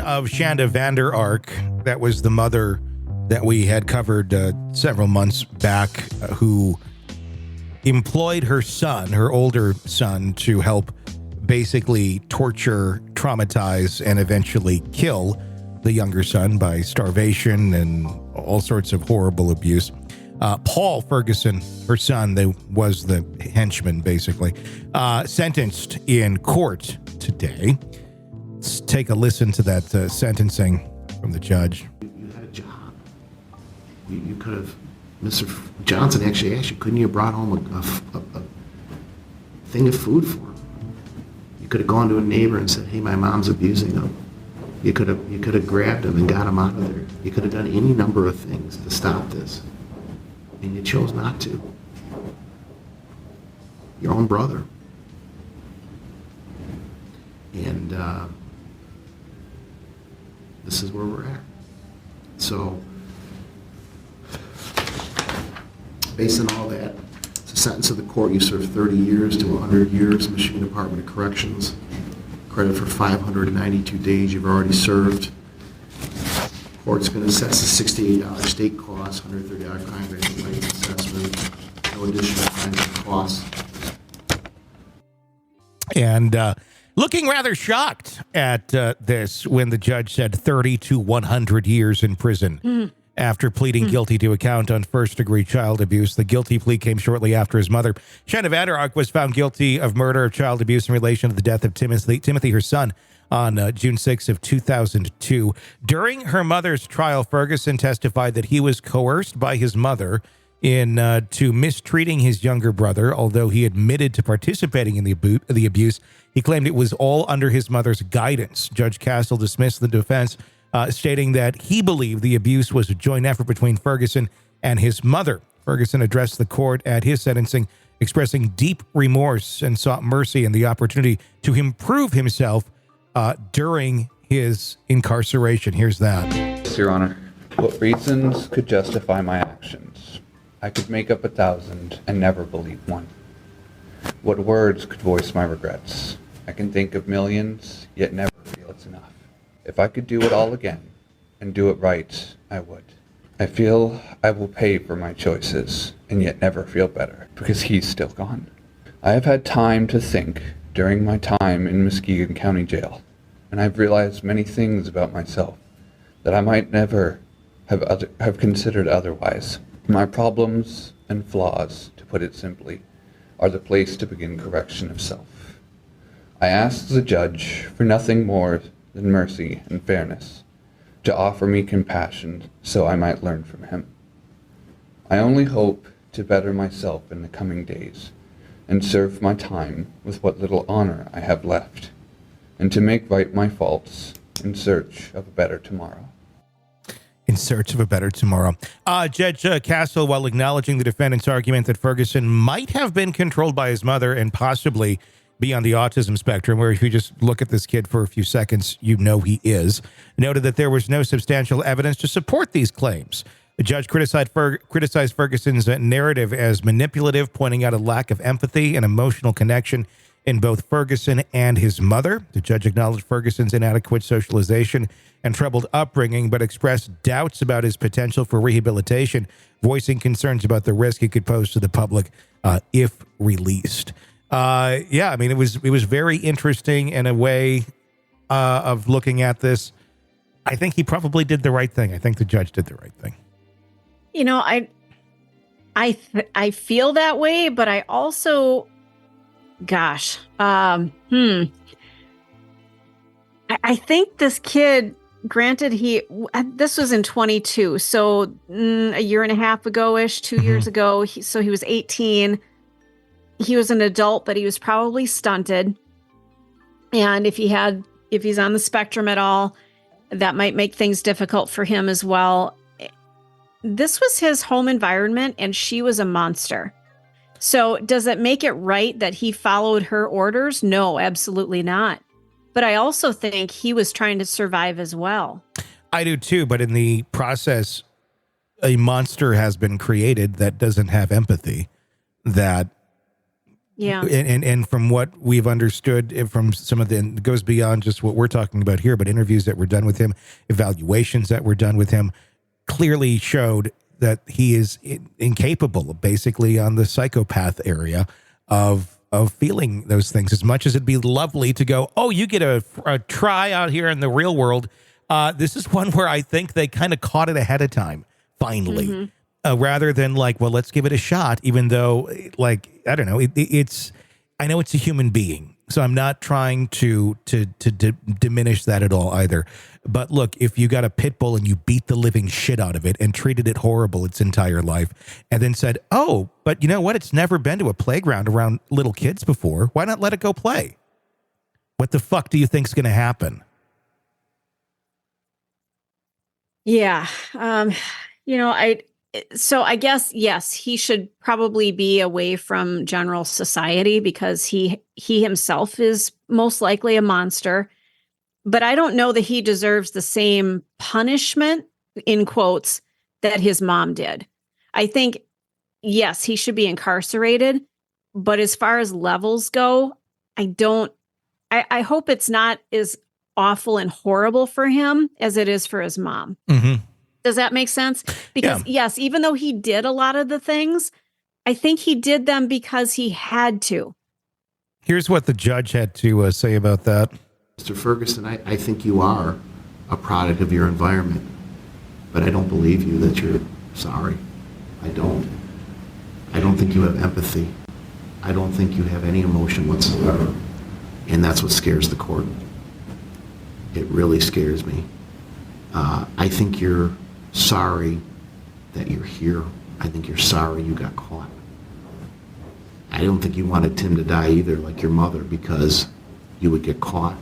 of Shanda Vander Ark, that was the mother that we had covered several months back, who employed her son, her older son, to help basically torture, traumatize, and eventually kill the younger son by starvation and all sorts of horrible abuse. Paul Ferguson, her son, was the henchman, basically, sentenced in court today. Let's take a listen to that sentencing from the judge. You had a job. You could have, Mr. Johnson actually asked you, couldn't you have brought home a thing of food for him? You could have gone to a neighbor and said, hey, my mom's abusing him. You could have grabbed him and got him out of there. You could have done any number of things to stop this. And you chose not to. Your own brother. And this is where we're at. So, based on all that, it's a sentence of the court. You serve 30 years to 100 years, Michigan Department of Corrections. Credit for 592 days you've already served. Court's going to assess a $68 state cost, $130 crime-based rights assessment, no additional fines or costs. And looking rather shocked at this when the judge said 30 to 100 years in prison. After pleading guilty to a count on first-degree child abuse. The guilty plea came shortly after his mother, Shanda Vander Ark, was found guilty of murder of child abuse in relation to the death of Timothy, her son, on June 6 of 2002. During her mother's trial, Ferguson testified that he was coerced by his mother to mistreating his younger brother. Although he admitted to participating in the abuse, he claimed it was all under his mother's guidance. Judge Kacel dismissed the defense, stating that he believed the abuse was a joint effort between Ferguson and his mother. Ferguson addressed the court at his sentencing, expressing deep remorse and sought mercy and the opportunity to improve himself during his incarceration. Here's that. Yes, Your Honor. What reasons could justify my actions? I could make up 1,000 and never believe one. What words could voice my regrets? I can think of millions, yet never feel it's enough. If I could do it all again and do it right, I would. I feel I will pay for my choices and yet never feel better because he's still gone. I have had time to think during my time in Muskegon County Jail, and I've realized many things about myself that I might never have considered otherwise. My problems and flaws, to put it simply, are the place to begin correction of self. I ask the judge for nothing more than mercy and fairness, to offer me compassion so I might learn from him. I only hope to better myself in the coming days and serve my time with what little honor I have left, and to make right my faults in search of a better tomorrow. In search of a better tomorrow. Judge Kacel, while acknowledging the defendant's argument that Ferguson might have been controlled by his mother and possibly be on the autism spectrum, where if you just look at this kid for a few seconds, you know he is, noted that there was no substantial evidence to support these claims. The judge criticized Ferguson's narrative as manipulative, pointing out a lack of empathy and emotional connection in both Ferguson and his mother. The judge acknowledged Ferguson's inadequate socialization and troubled upbringing, but expressed doubts about his potential for rehabilitation, voicing concerns about the risk he could pose to the public if released. Yeah, I mean, it was very interesting in a way of looking at this. I think he probably did the right thing. I think the judge did the right thing. You know, I feel that way, but I also, gosh, I think this kid, granted, this was in 22, so a year and a half ago-ish, 2 years ago, so he was 18. He was an adult, but he was probably stunted. And if he's on the spectrum at all, that might make things difficult for him as well. This was his home environment, and she was a monster. So does it make it right that he followed her orders? No, absolutely not. But I also think he was trying to survive as well. I do too, but in the process, a monster has been created that doesn't have empathy, that Yeah. And from what we've understood from some of the, it goes beyond just what we're talking about here, but interviews that were done with him, evaluations that were done with him, clearly showed that he is incapable, basically on the psychopath area of feeling those things. As much as it'd be lovely to go, oh, you get a try out here in the real world. This is one where I think they kind of caught it ahead of time, finally, rather than like, well, let's give it a shot, even though, like, I don't know, I know it's a human being, so I'm not trying to diminish that at all either. But look, if you got a pit bull and you beat the living shit out of it and treated it horrible its entire life, and then said, oh, but you know what? It's never been to a playground around little kids before. Why not let it go play? What the fuck do you think's going to happen? Yeah. So I guess, yes, he should probably be away from general society because he himself is most likely a monster. But I don't know that he deserves the same punishment, in quotes, that his mom did. I think, yes, he should be incarcerated. But as far as levels go, I hope it's not as awful and horrible for him as it is for his mom. Mm-hmm. Does that make sense? Because yes, even though he did a lot of the things, I think he did them because he had to. Here's what the judge had to say about that. Mr. Ferguson, I think you are a product of your environment, but I don't believe you that you're sorry. I don't. I don't think you have empathy. I don't think you have any emotion whatsoever. And that's what scares the court. It really scares me. I think you're sorry that you're here. I think you're sorry you got caught. I don't think you wanted Tim to die either, like your mother, because you would get caught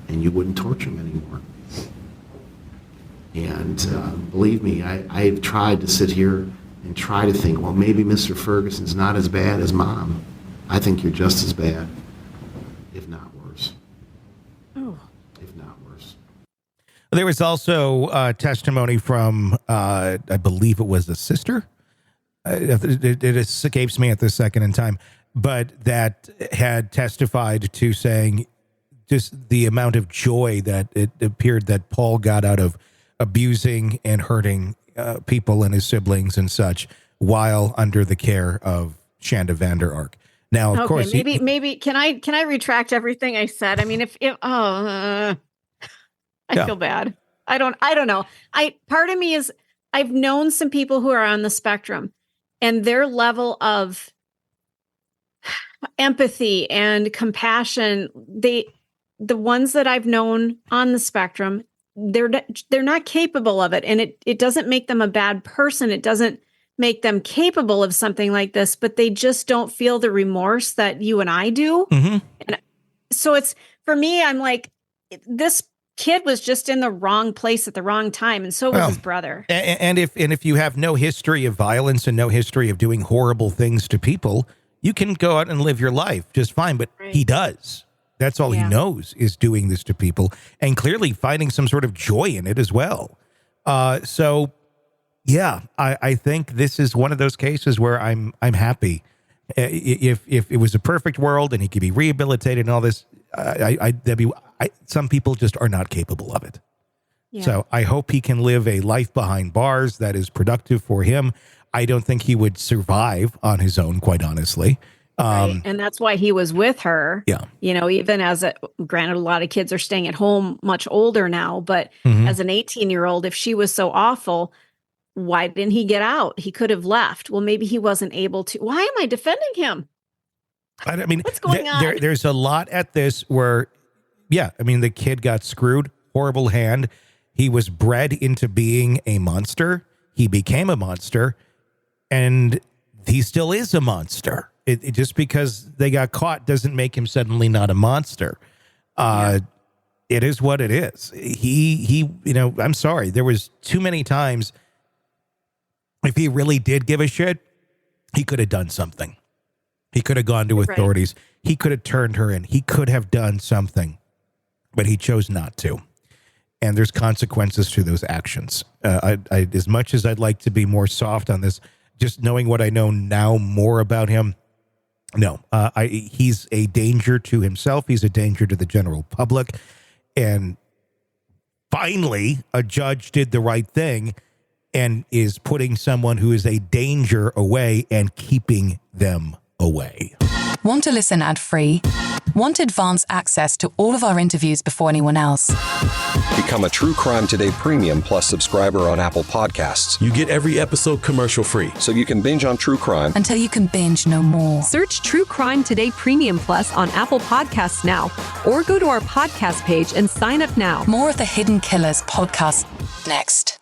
and you wouldn't torture him anymore. And believe me, I've tried to sit here and try to think, well, maybe Mr. Ferguson's not as bad as Mom. I think you're just as bad, if not worse. Oh. If not worse. There was also testimony from, I believe it was a sister. It escapes me at this second in time, but that had testified to saying just the amount of joy that it appeared that Paul got out of abusing and hurting people and his siblings and such while under the care of Shanda Vander Ark. Now, of course, maybe can I retract everything I said? I mean, I feel bad. I don't know. Part of me is, I've known some people who are on the spectrum, and their level of empathy and compassion, the ones that I've known on the spectrum, they're not capable of it. And it doesn't make them a bad person. It doesn't make them capable of something like this, but they just don't feel the remorse that you and I do. Mm-hmm. And so it's, for me, I'm like, this kid was just in the wrong place at the wrong time. And so was his brother. And if you have no history of violence and no history of doing horrible things to people, you can go out and live your life just fine. But he does. That's all he knows, is doing this to people, and clearly finding some sort of joy in it as well. So yeah, I think this is one of those cases where I'm happy. If it was a perfect world and he could be rehabilitated and all this, some people just are not capable of it. Yeah. So I hope he can live a life behind bars that is productive for him. I don't think he would survive on his own, quite honestly. Right. And that's why he was with her. Yeah. Even granted, a lot of kids are staying at home much older now, but as an 18-year-old, if she was so awful, why didn't he get out? He could have left. Well, maybe he wasn't able to. Why am I defending him? I mean, what's going on? There's a lot at this where, the kid got screwed, horrible hand. He was bred into being a monster. He became a monster, and he still is a monster. It just because they got caught doesn't make him suddenly not a monster. It is what it is. He, I'm sorry. There was too many times, if he really did give a shit, he could have done something. He could have gone to authorities. Right. He could have turned her in. He could have done something, but he chose not to. And there's consequences to those actions. As much as I'd like to be more soft on this, just knowing what I know now more about him, No, he's a danger to himself. He's a danger to the general public. And finally, a judge did the right thing and is putting someone who is a danger away and keeping them away. Want to listen ad-free? Want advanced access to all of our interviews before anyone else? Become a True Crime Today Premium Plus subscriber on Apple Podcasts. You get every episode commercial-free. So you can binge on True Crime Until you can binge no more. Search True Crime Today Premium Plus on Apple Podcasts now, or go to our podcast page and sign up now. More of the Hidden Killers podcast next.